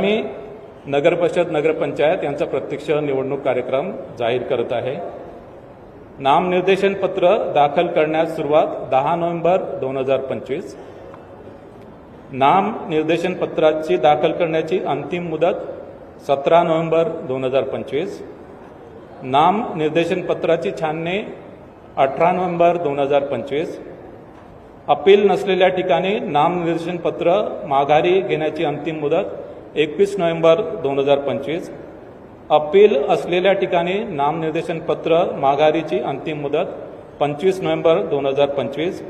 मी नगर परिषद नगरपंचायत यांचा प्रत्यक्ष निवडणूक कार्यक्रम जाहीर करत आहे। नामनिर्देशन पत्र दाखल करण्यास सुरुवात 10 नोव्हेंबर 2025। नाम निर्देशन पत्राची दाखल करण्याची अंतिम मुदत 17 नोव्हेंबर 2025। नाम निर्देशन पत्राची छाननी 18 नोव्हेंबर 2025। अपील नसलेल्या ठिकाणी नामनिर्देशन पत्र माघारी घेण्याची अंतिम मुदत 21 नोव्हेंबर 2025। अपील असलेल्या ठिकाणी नामनिर्देशन पत्र माघारीची अंतिम मुदत 25 नोव्हेंबर 2025।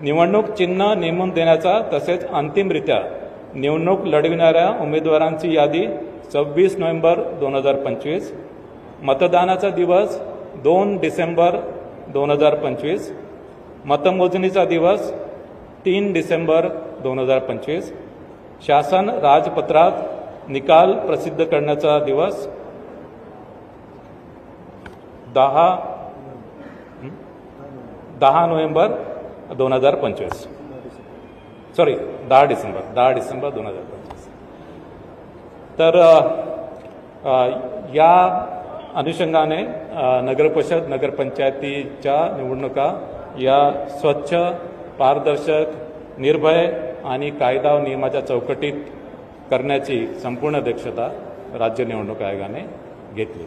निवडणूक चिन्ह नेमून देण्याचा तसेच अंतिमरित्या निवडणूक लढविणाऱ्या उमेदवारांची यादी 26 नोव्हेंबर 2025। मतदानाचा दिवस 2 डिसेंबर 2025। मतमोजणीचा दिवस 3 डिसेंबर 2025। शासन राजपत्रात निकाल प्रसिद्ध करण्याचा दिवस 10 नोव्हेंबर 2025। सॉरी 10 डिसेंबर 2025। तर या अनुषंगाने नगरपरिषद नगरपंचायतीच्या निवडणुका या स्वच्छ, पारदर्शक, निर्भय आणि कायदा व नियमाच्या चौकटीत करण्याची संपूर्ण दक्षता राज्य निवडणूक आयोगाने घेतली।